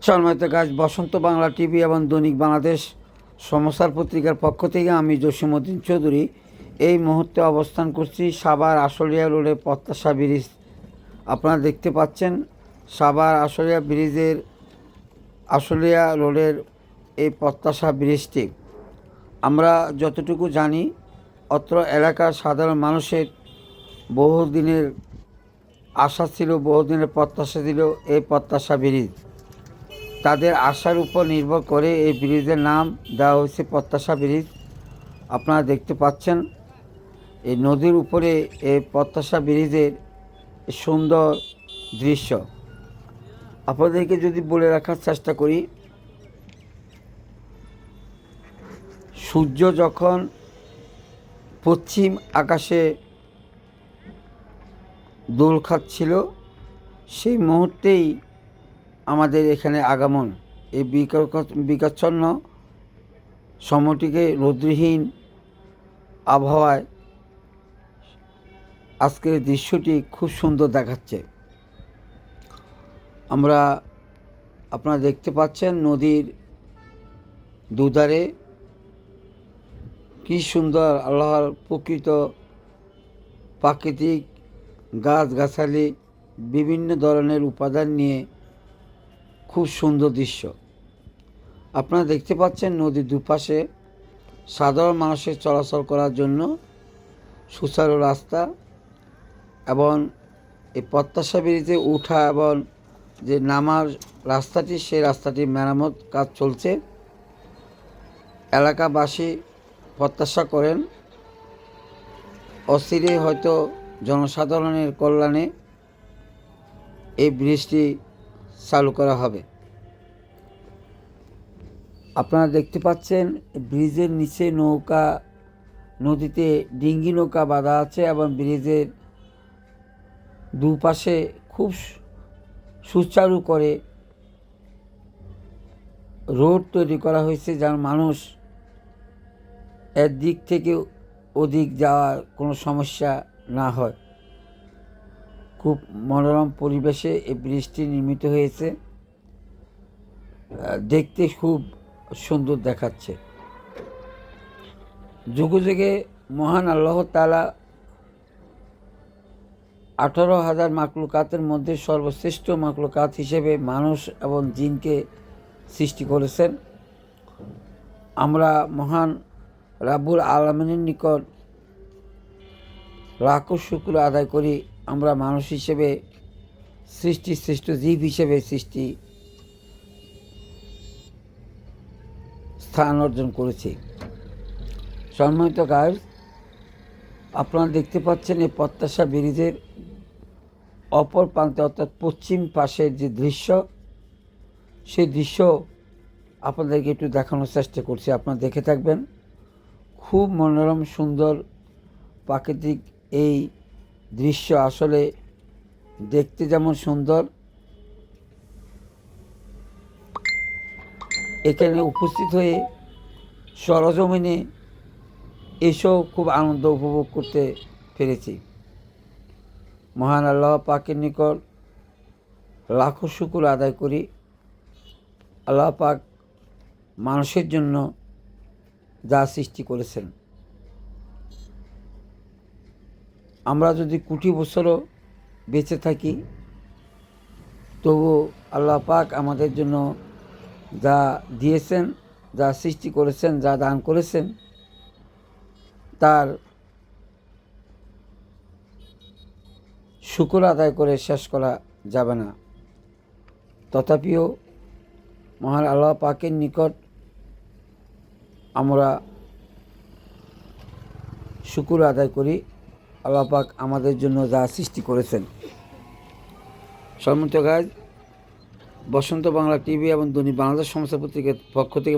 সম্মানিত গাছ বসন্ত বাংলা টিভি এবং দৈনিক বাংলাদেশ সমাচার পত্রিকার পক্ষ থেকে আমি জসিমউদ্দিন চৌধুরী এই মুহূর্তে অবস্থান করছি সাভার আশুলিয়া রোডে প্রত্যাশা ব্রিজ। আপনারা দেখতে পাচ্ছেন সাভার আশুলিয়া ব্রিজের আশুলিয়া রোডের এই প্রত্যাশা ব্রিজটি। আমরা যতটুকু জানি অত্র এলাকার সাধারণ মানুষের বহুদিনের আশা ছিল, বহুদিনের প্রত্যাশা ছিল এই প্রত্যাশা ব্রিজ। তাদের আশার উপর নির্ভর করে এই ব্রিজের নাম দেওয়া হয়েছে প্রত্যাশা ব্রিজ। আপনারা দেখতে পাচ্ছেন এই নদীর উপরে এই প্রত্যাশা ব্রিজের সুন্দর দৃশ্য। আপনাদেরকে যদি বলে রাখার চেষ্টা করি, সূর্য যখন পশ্চিম আকাশে দোল খাচ্ছিল সেই মুহূর্তেই আমাদের এখানে আগমন। এই বিকাচ্ছন্ন সময়টিকে রৌদ্রহীন আবহাওয়ায় আজকের দৃশ্যটি খুব সুন্দর দেখাচ্ছে। আপনারা দেখতে পাচ্ছেন নদীর দুধারে কি সুন্দর আল্লাহর প্রকৃত প্রাকৃতিক গাছগাছালি বিভিন্ন ধরনের উপাদান নিয়ে খুব সুন্দর দৃশ্য। আপনারা দেখতে পাচ্ছেন নদীর দুপাশে সাধারণ মানুষের চলাচল করার জন্য সুচারু রাস্তা এবং এই প্রত্যাশা ব্রিজে ওঠা এবং যে নামার রাস্তাটি, সেই রাস্তাটির মেরামত কাজ চলছে। এলাকাবাসী প্রত্যাশা করেন অচিরেই হয়তো জনসাধারণের কল্যাণে এই ব্রিজটি চালু করা হবে। আপনারা দেখতে পাচ্ছেন ব্রিজের নিচে নৌকা, নদীতে ডিঙ্গি নৌকা বাঁধা আছে এবং ব্রিজের দুপাশে খুব সুচারু করে রোড তৈরি করা হয়েছে, যেন মানুষ এর দিক থেকে ওদিক যাওয়ার কোনো সমস্যা না হয়। খুব মনোরম পরিবেশে এই ব্রিজটি নির্মিত হয়েছে, দেখতে খুব সুন্দর দেখাচ্ছে। যুগে যুগে মহান আল্লাহ তাআলা 18,000 মাখলুকাতের মধ্যে সর্বশ্রেষ্ঠ মাখলুকাত হিসেবে মানুষ এবং জিনকে সৃষ্টি করেছেন। আমরা মহান রাব্বুল আলামিনের নিকট লাখো শুকর আদায় করি। আমরা মানুষ হিসেবে শ্রেষ্ঠ জীব হিসেবে সৃষ্টি স্থান অর্জন করেছি। সম্মানিত গায়ক, আপনারা দেখতে পাচ্ছেন এই প্রত্যাশা ব্রিজের অপর প্রান্তে অর্থাৎ পশ্চিম পাশের যে দৃশ্য, সেই দৃশ্য আপনাদেরকে একটু দেখানোর চেষ্টা করছি। আপনারা দেখে থাকবেন। খুব মনোরম সুন্দর প্রাকৃতিক এই দৃশ্য। আসলে দেখতে যেমন সুন্দর, এখানে উপস্থিত হয়ে সরজমিনে এসেও খুব আনন্দ উপভোগ করতে পেরেছি। মহান আল্লাহ পাকের নিকট লাখো শুকর আদায় করি। আল্লাহ পাক মানুষের জন্য যা সৃষ্টি করেছেন, আমরা যদি কোটি বছরও বেঁচে থাকি তবু আল্লাহ পাক আমাদের জন্য যা দিয়েছেন, যা সৃষ্টি করেছেন, যা দান করেছেন, তার শুকর আদায় করে শেষ করা যাবে না। তথাপিও মহান আল্লাহ পাকের নিকট আমরা শুকর আদায় করি। আল্লাহ পাক আমাদের জন্য যা সৃষ্টি করেছেন। সম্মানিত গাইজ, বসন্ত বাংলা টিভি এবং দৈনিক বাংলাদেশ সমাচার পত্রিকার পক্ষ থেকে